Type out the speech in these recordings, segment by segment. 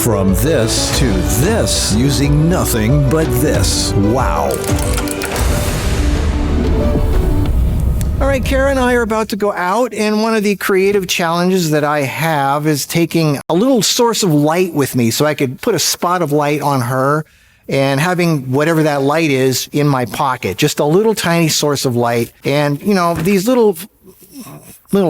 From this to this using nothing but this. Wow. All right, Kara and I are about to go out, and one of the creative challenges that I have is taking a little source of light with me so I could put a spot of light on her and having whatever that light is in my pocket, just a little tiny source of light. And, you know, these little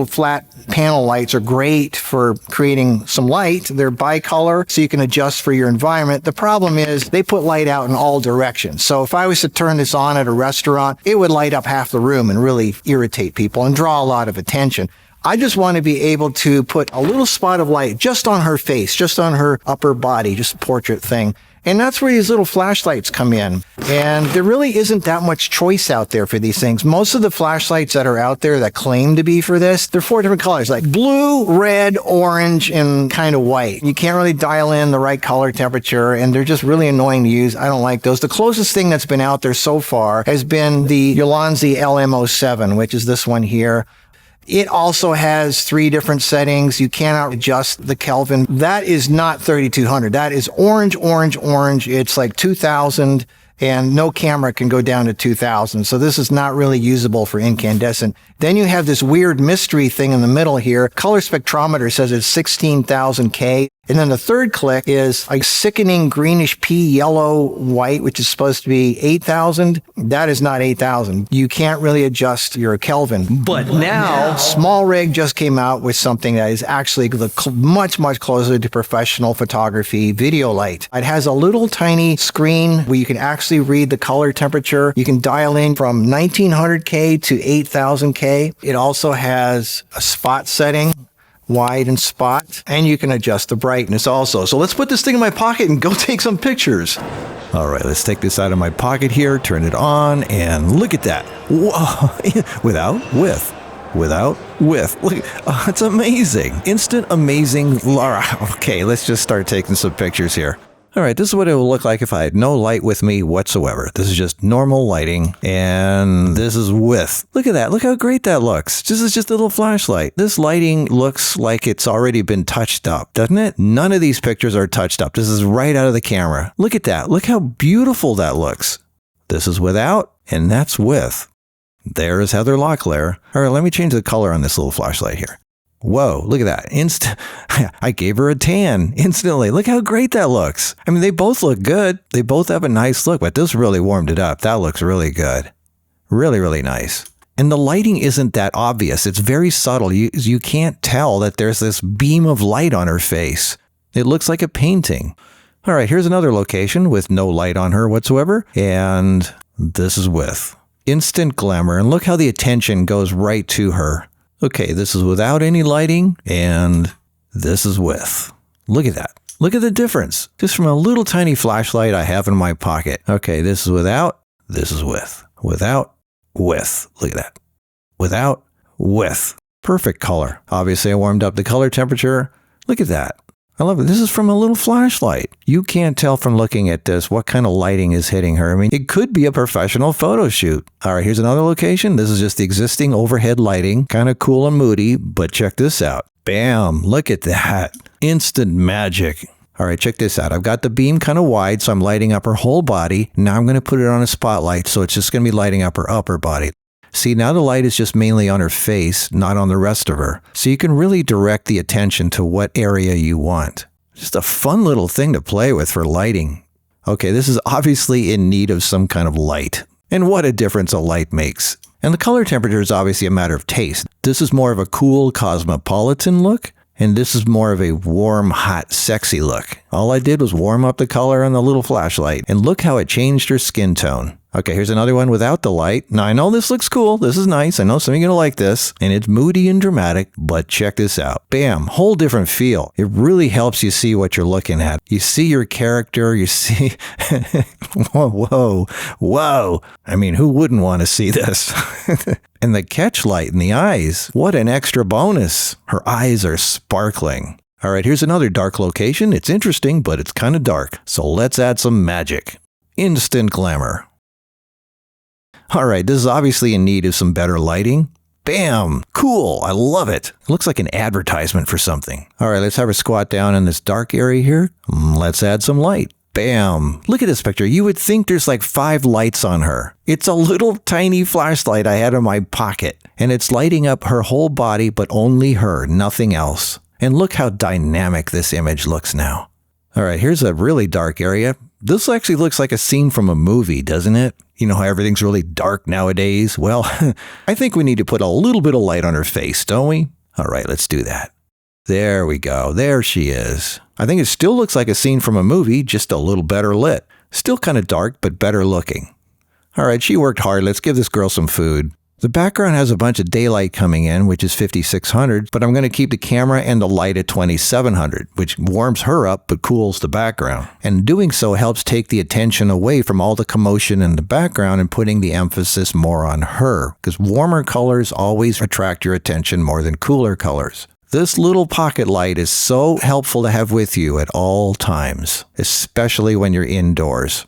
flat panel lights are great for creating some light. They're bicolor, so you can adjust for your environment. The problem is they put light out in all directions. So if I was to turn this on at a restaurant, it would light up half the room and really irritate people and draw a lot of attention. I just want to be able to put a little spot of light just on her face, just on her upper body, just a portrait thing. And that's where these little flashlights come in. And there really isn't that much choice out there for these things. Most of the flashlights that are out there that claim to be for this, they're 4 different colors, like blue, red, orange, and kind of white. You can't really dial in the right color temperature, and they're just really annoying to use. I don't like those. The closest thing that's been out there so far has been the Ulanzi LM07, which is this one here. It also has 3 different settings. You cannot adjust the Kelvin. That is not 3200. That is orange, orange, orange. It's like 2000, and no camera can go down to 2000. So this is not really usable for incandescent. Then you have this weird mystery thing in the middle here. Color spectrometer says it's 16,000 K. And then the third click is a sickening greenish pea yellow white, which is supposed to be 8,000. That is not 8,000. You can't really adjust your Kelvin. But now Smallrig just came out with something that is actually much, much closer to professional photography video light. It has a little tiny screen where you can actually read the color temperature. You can dial in from 1900K to 8000K. It also has a spot setting, wide and spot, and you can adjust the brightness also. So let's put this thing in my pocket and go take some pictures. All right, let's take this out of my pocket here, turn it on, and look at that. Whoa, without, with. Look, it's amazing. Instant amazing. Okay, let's just start taking some pictures here. All right, this is what it will look like if I had no light with me whatsoever. This is just normal lighting, and this is with. Look at that. Look how great that looks. This is just a little flashlight. This lighting looks like it's already been touched up, doesn't it? None of these pictures are touched up. This is right out of the camera. Look at that. Look how beautiful that looks. This is without, and that's with. There is Heather Locklear. All right, let me change the color on this little flashlight here. Whoa, look at that. I gave her a tan instantly. Look how great that looks. I mean, they both look good. They both have a nice look, but this really warmed it up. That looks really good. Really, really nice. And the lighting isn't that obvious. It's very subtle. You can't tell that there's this beam of light on her face. It looks like a painting. All right, here's another location with no light on her whatsoever. And this is with. Instant glamour. And look how the attention goes right to her. Okay, this is without any lighting, and this is with. Look at that. Look at the difference. Just from a little tiny flashlight I have in my pocket. Okay, this is without, this is with. Without, with. Look at that. Without, with. Perfect color. Obviously, I warmed up the color temperature. Look at that. I love it. This is from a little flashlight. You can't tell from looking at this what kind of lighting is hitting her. I mean, it could be a professional photo shoot. All right, here's another location. This is just the existing overhead lighting. Kind of cool and moody, but check this out. Bam, look at that. Instant magic. All right, check this out. I've got the beam kind of wide, so I'm lighting up her whole body. Now I'm going to put it on a spotlight, so it's just going to be lighting up her upper body. See, now the light is just mainly on her face, not on the rest of her. So you can really direct the attention to what area you want. Just a fun little thing to play with for lighting. Okay, this is obviously in need of some kind of light. And what a difference a light makes. And the color temperature is obviously a matter of taste. This is more of a cool, cosmopolitan look. And this is more of a warm, hot, sexy look. All I did was warm up the color on the little flashlight. And look how it changed her skin tone. Okay, here's another one without the light. Now, I know this looks cool. This is nice. I know some of you are going to like this. And it's moody and dramatic, but check this out. Bam, whole different feel. It really helps you see what you're looking at. You see your character. You see... Whoa. I mean, who wouldn't want to see this? And the catch light in the eyes. What an extra bonus. Her eyes are sparkling. All right, here's another dark location. It's interesting, but it's kind of dark. So let's add some magic. Instant glamour. All right, this is obviously in need of some better lighting. Bam! Cool. I love it. It looks like an advertisement for something. All right, let's have her squat down in this dark area here. Let's add some light. Bam! Look at this picture. You would think there's like 5 lights on her. It's a little tiny flashlight I had in my pocket, and it's lighting up her whole body, but only her, nothing else. And look how dynamic this image looks now. All right, here's a really dark area. This actually looks like a scene from a movie, doesn't it? You know how everything's really dark nowadays? Well, I think we need to put a little bit of light on her face, don't we? All right, let's do that. There we go. There she is. I think it still looks like a scene from a movie, just a little better lit. Still kind of dark, but better looking. All right, she worked hard. Let's give this girl some food. The background has a bunch of daylight coming in, which is 5600, but I'm going to keep the camera and the light at 2700, which warms her up but cools the background. And doing so helps take the attention away from all the commotion in the background and putting the emphasis more on her, because warmer colors always attract your attention more than cooler colors. This little pocket light is so helpful to have with you at all times, especially when you're indoors.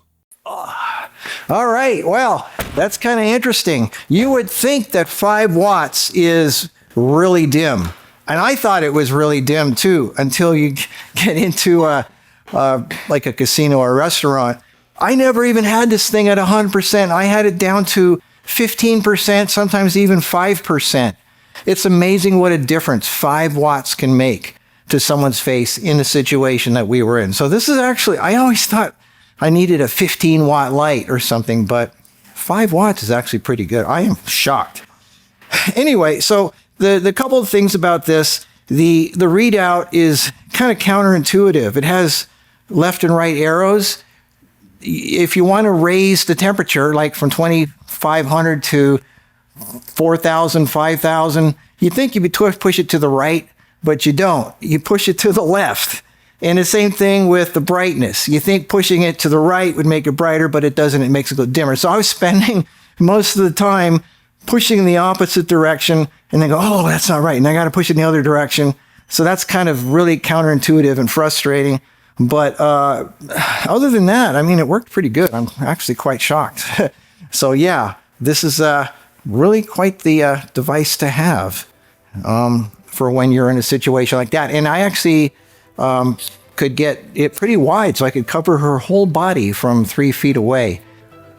All right, well, that's kind of interesting. You would think that 5 watts is really dim. And I thought it was really dim too, until you get into like a casino or a restaurant. I never even had this thing at 100%. I had it down to 15%, sometimes even 5%. It's amazing what a difference 5 watts can make to someone's face in the situation that we were in. So this is actually, I always thought I needed a 15-watt light or something, but 5 watts is actually pretty good. I am shocked. Anyway, so the couple of things about this, the readout is kind of counterintuitive. It has left and right arrows. If you want to raise the temperature, like from 2500 to 4,000, 5,000, you think you'd push it to the right, but you don't. You push it to the left. And the same thing with the brightness. You think pushing it to the right would make it brighter, but it doesn't. It makes it go dimmer. So I was spending most of the time pushing in the opposite direction and then go, oh, that's not right. And I got to push in the other direction. So that's kind of really counterintuitive and frustrating. But other than that, I mean, it worked pretty good. I'm actually quite shocked. So yeah, this is really quite the device to have for when you're in a situation like that. And I actually could get it pretty wide, so I could cover her whole body from 3 feet away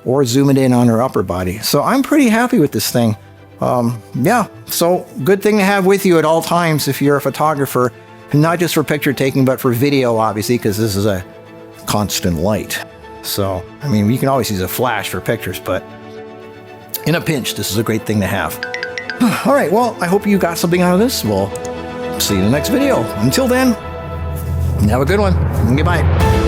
or zoom it in on her upper body. So I'm pretty happy with this thing. Yeah, so good thing to have with you at all times if you're a photographer, not just for picture taking, but for video, obviously, because this is a constant light. So, I mean, you can always use a flash for pictures, but in a pinch, this is a great thing to have. All right, well, I hope you got something out of this. We'll see you in the next video. Until then, have a good one. Goodbye.